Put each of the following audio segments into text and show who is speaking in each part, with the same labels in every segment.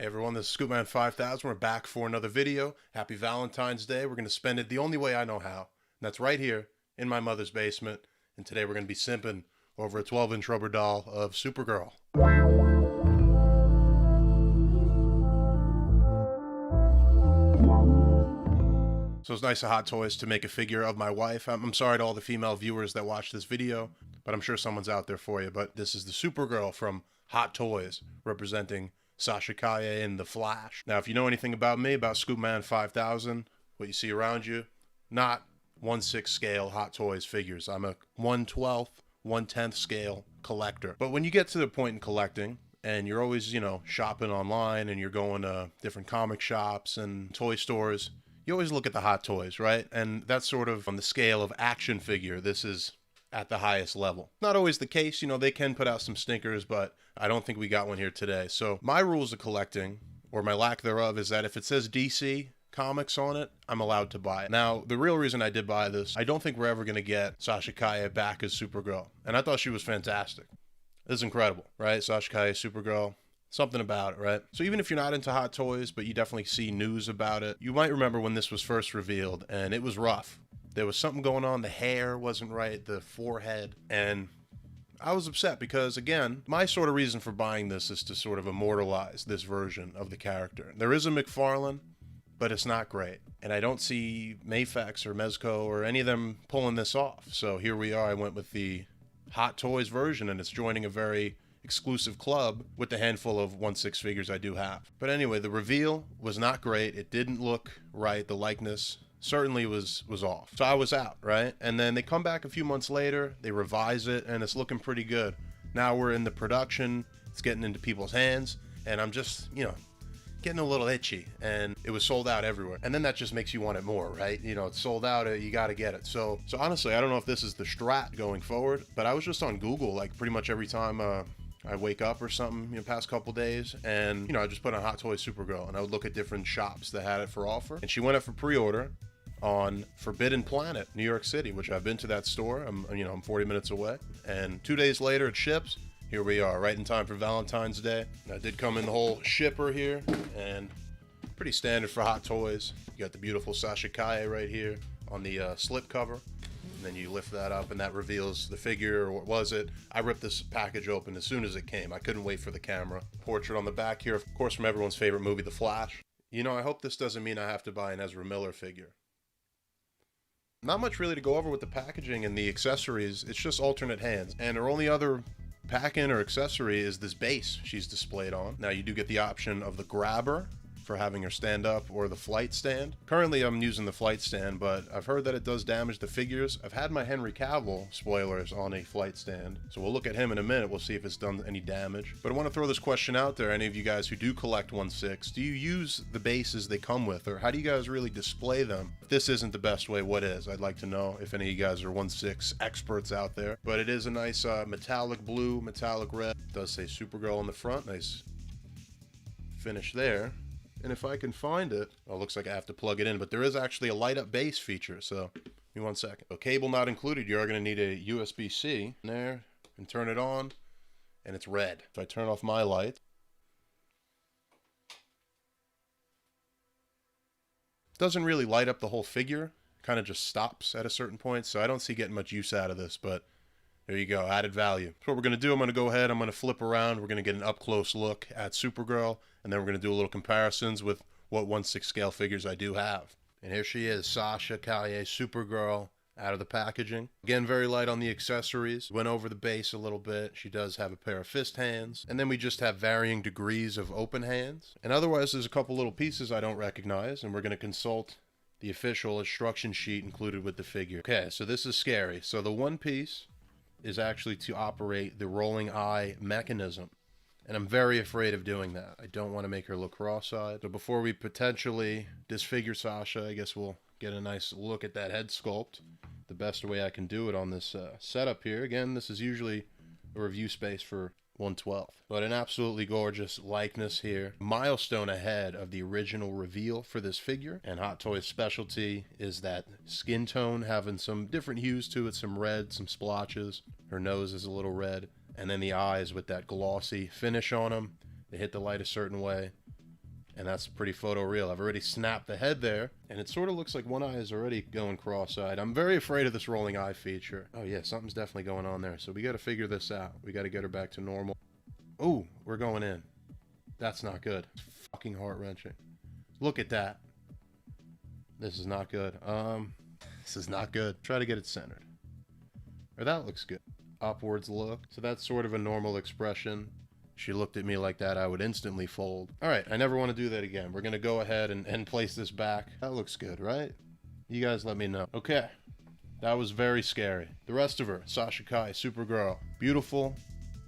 Speaker 1: Hey everyone, this is Scoopman 5000. We're back for another video. Happy Valentine's Day. We're going to spend it the only way I know how. And that's right here in my mother's basement. And today we're going to be simping over a 12-inch rubber doll of Supergirl. So it's nice of Hot Toys to make a figure of my wife. I'm sorry to all the female viewers that watch this video, but I'm sure someone's out there for you. But this is the Supergirl from Hot Toys, representing Sasha Calle in the Flash. Now, if you know anything about me, about Scoopman 5000, what you see around you, not 1/6 scale Hot Toys figures. I'm a 1/12, 1/10 scale collector. But when you get to the point in collecting, and you're always, shopping online, and you're going to different comic shops and toy stores, you always look at the Hot Toys, right? And that's sort of on the scale of action figure. This is at the highest level. Not always the case, they can put out some stinkers, but I don't think we got one here today. So my rules of collecting, or my lack thereof, is that if it says DC Comics on it, I'm allowed to buy it. Now, the real reason I did buy this, I don't think we're ever going to get Sasha Calle back as Supergirl. And I thought she was fantastic. This is incredible, right? Sasha Calle, Supergirl. Something about it, right? So even if you're not into Hot Toys, but you definitely see news about it, you might remember when this was first revealed, and it was rough. There was something going on. The hair wasn't right, the forehead, and I was upset because, again, my sort of reason for buying this is to sort of immortalize this version of the character. There is a McFarlane, but it's not great. And I don't see Mafex or Mezco or any of them pulling this off. So here we are. I went with the Hot Toys version, and it's joining a very exclusive club with the handful of 1/6 figures I do have. But anyway, the reveal was not great. It didn't look right. The likeness certainly was off. So I was out, right? And then they come back a few months later, they revise it, and it's looking pretty good. Now we're in the production, it's getting into people's hands, and I'm just, getting a little itchy, and it was sold out everywhere. And then that just makes you want it more, right? It's sold out, you got to get it. So honestly, I don't know if this is the strat going forward, but I was just on Google, like pretty much every time I wake up or something, past couple days, and, I just put on Hot Toys Supergirl, and I would look at different shops that had it for offer. And she went up for pre-order on Forbidden Planet, New York City, which I've been to that store. I'm 40 minutes away. And 2 days later, it ships. Here we are, right in time for Valentine's Day. I did come in the whole shipper here, and pretty standard for Hot Toys. You got the beautiful Sasha Calle right here on the slip cover. And then you lift that up, and that reveals the figure, or what was it? I ripped this package open as soon as it came. I couldn't wait for the camera. Portrait on the back here, of course, from everyone's favorite movie, The Flash. I hope this doesn't mean I have to buy an Ezra Miller figure. Not much really to go over with the packaging and the accessories. It's just alternate hands. And her only other pack-in or accessory is this base she's displayed on. Now, you do get the option of the grabber for having her stand up, or the flight stand. Currently I'm using the flight stand, but I've heard that it does damage the figures. I've had my Henry Cavill spoilers on a flight stand, so we'll look at him in a minute. We'll see if it's done any damage. But I want to throw this question out there. Any of you guys who do collect 1/6, do you use the bases they come with, or how do you guys really display them? If this isn't the best way, what is? I'd like to know if any of you guys are 1/6 experts out there. But it is a nice metallic blue, metallic red. It does say Supergirl on the front. Nice finish there. And if I can find it, it looks like I have to plug it in, but there is actually a light up base feature. So give me 1 second. So cable not included. You're going to need a USB-C in there and turn it on, and it's red. If I turn off my light, it doesn't really light up the whole figure. It kind of just stops at a certain point. So I don't see getting much use out of this, but there you go, added value. So what we're going to do, I'm going to go ahead, I'm going to flip around. We're going to get an up-close look at Supergirl, and then we're going to do a little comparisons with what 1/6 scale figures I do have. And here she is, Sasha Calle, Supergirl, out of the packaging. Again, very light on the accessories. Went over the base a little bit. She does have a pair of fist hands. And then we just have varying degrees of open hands. And otherwise, there's a couple little pieces I don't recognize, and we're going to consult the official instruction sheet included with the figure. Okay, so this is scary. So the one piece is actually to operate the rolling eye mechanism. And I'm very afraid of doing that. I don't want to make her look cross-eyed. So before we potentially disfigure Sasha, I guess we'll get a nice look at that head sculpt. The best way I can do it on this setup here. Again, this is usually a review space for 1/12. But an absolutely gorgeous likeness here. Milestone ahead of the original reveal for this figure. And Hot Toys' specialty is that skin tone, having some different hues to it, some red, some splotches. Her nose is a little red. And then the eyes with that glossy finish on them. They hit the light a certain way. And that's pretty photoreal. I've already snapped the head there, and it sort of looks like one eye is already going cross-eyed. I'm very afraid of this rolling eye feature. Oh yeah, something's definitely going on there. So we got to figure this out. We got to get her back to normal. Oh, we're going in. That's not good. It's fucking heart-wrenching. Look at that. This is not good. This is not good. Try to get it centered. Or that looks good. Upwards look. So that's sort of a normal expression. She looked at me like that, I would instantly fold. All right, I never want to do that again. We're going to go ahead and place this back. That looks good, right? You guys let me know. Okay, that was very scary. The rest of her, Sasha Calle, Supergirl. Beautiful,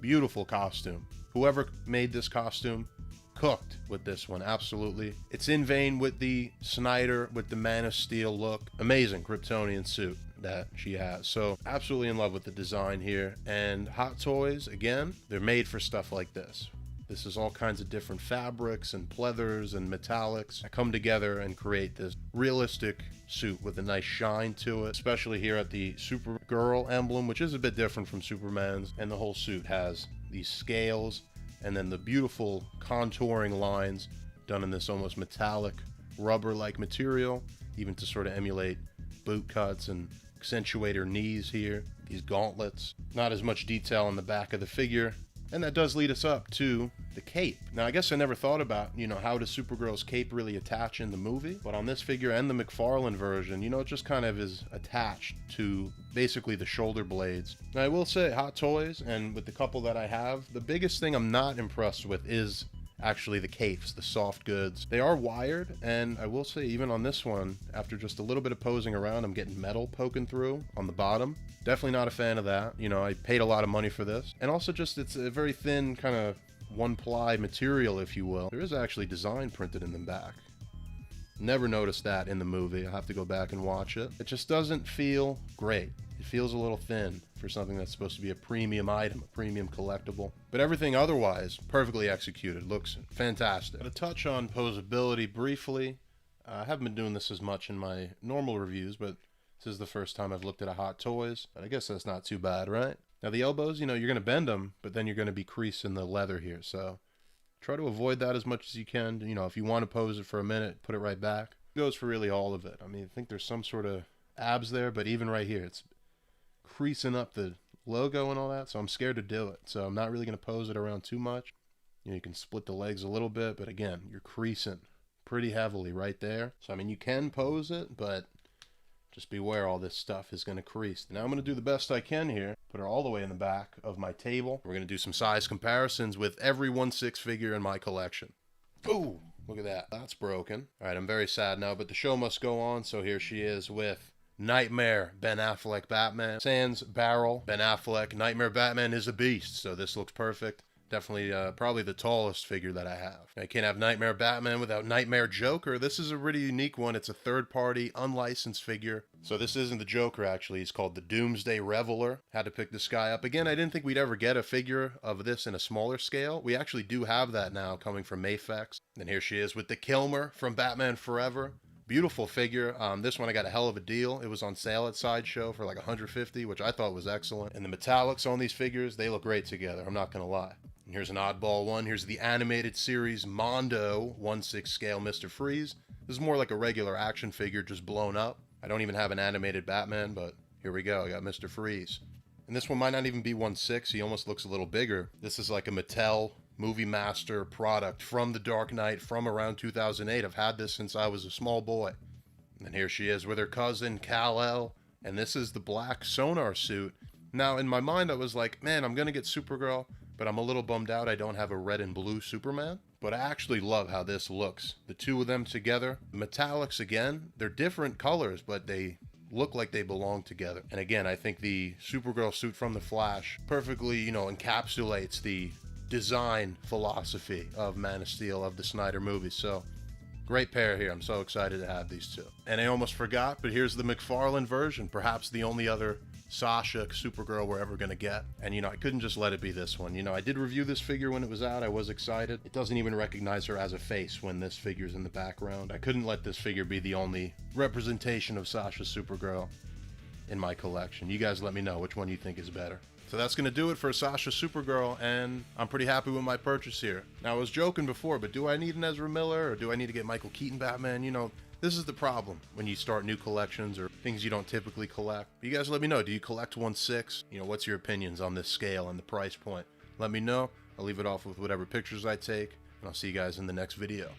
Speaker 1: beautiful costume. Whoever made this costume cooked with this one, absolutely. It's in vein with the Snyder, with the Man of Steel look. Amazing Kryptonian suit that she has. So absolutely in love with the design here. And Hot Toys, again, they're made for stuff like this. This is all kinds of different fabrics and pleathers and metallics that come together and create this realistic suit with a nice shine to it, especially here at the Supergirl emblem, which is a bit different from Superman's. And the whole suit has these scales and then the beautiful contouring lines done in this almost metallic rubber-like material, even to sort of emulate boot cuts and accentuate her knees here. These gauntlets. Not as much detail on the back of the figure. And that does lead us up to the cape. Now, I guess I never thought about, how does Supergirl's cape really attach in the movie? But on this figure and the McFarlane version, it just kind of is attached to basically the shoulder blades. Now, I will say, Hot Toys, and with the couple that I have, the biggest thing I'm not impressed with is actually the capes, the soft goods. They are wired, and I will say even on this one, after just a little bit of posing around, I'm getting metal poking through on the bottom. Definitely not a fan of that. I paid a lot of money for this. And also just it's a very thin kind of one-ply material, if you will. There is actually design printed in the back. Never noticed that in the movie. I'll have to go back and watch it. It just doesn't feel great. It feels a little thin for something that's supposed to be a premium item, a premium collectible. But everything otherwise, perfectly executed. Looks fantastic. To touch on posability briefly, I haven't been doing this as much in my normal reviews, but this is the first time I've looked at a Hot Toys. But I guess that's not too bad, right? Now the elbows, you're going to bend them, but then you're going to be creasing the leather here. So try to avoid that as much as you can. If you want to pose it for a minute, put it right back. It goes for really all of it. I mean, I think there's some sort of abs there, but even right here, it's creasing up the logo and all that, so I'm scared to do it. So I'm not really going to pose it around too much. You can split the legs a little bit, but again, you're creasing pretty heavily right there. So I mean, you can pose it, but just beware, all this stuff is going to crease. Now I'm going to do the best I can here. Put her all the way in the back of my table. We're going to do some size comparisons with every 1/6 figure in my collection. Ooh, look at that. That's broken. All right, I'm very sad now, but the show must go on. So here she is with Knightmare Ben Affleck Batman. Sans barrel Ben Affleck. Knightmare Batman is a beast, so this looks perfect. Definitely probably the tallest figure that I have. I can't have Knightmare Batman without Knightmare Joker. This is a really unique one. It's a third-party, unlicensed figure. So this isn't the Joker, actually. It's called the Doomsday Reveler. Had to pick this guy up. Again, I didn't think we'd ever get a figure of this in a smaller scale. We actually do have that now, coming from Mafex. And here she is with the Kilmer from Batman Forever. Beautiful figure. This one I got a hell of a deal. It was on sale at Sideshow for like $150, which I thought was excellent. And the metallics on these figures, they look great together. I'm not going to lie. And here's an oddball one. Here's the animated series Mondo 1/6 scale Mr. Freeze. This is more like a regular action figure just blown up. I don't even have an animated Batman, but here we go. I got Mr. Freeze. And this one might not even be 1/6. He almost looks a little bigger. This is like a Mattel Movie Master product from The Dark Knight from around 2008. I've had this since I was a small boy. And here she is with her cousin, Kal-El. And this is the black Sonar suit. Now, in my mind, I was like, man, I'm going to get Supergirl, but I'm a little bummed out I don't have a red and blue Superman. But I actually love how this looks. The two of them together. Metallics, again, they're different colors, but they look like they belong together. And again, I think the Supergirl suit from the Flash perfectly, encapsulates the design philosophy of Man of Steel, of the Snyder movies. So great pair here. I'm so excited to have these two. And I almost forgot, but here's the McFarlane version, perhaps the only other Sasha Supergirl we're ever going to get. And I couldn't just let it be this one. I did review this figure when it was out. I was excited. It doesn't even recognize her as a face when this figure's in the background. I couldn't let this figure be the only representation of Sasha Supergirl in my collection. You guys let me know which one you think is better. So that's going to do it for Sasha Supergirl, and I'm pretty happy with my purchase here. Now, I was joking before, but do I need an Ezra Miller, or do I need to get Michael Keaton Batman? You know, this is the problem when you start new collections or things you don't typically collect. You guys let me know, do you collect 1/6? You know, what's your opinions on this scale and the price point? Let me know. I'll leave it off with whatever pictures I take, and I'll see you guys in the next video.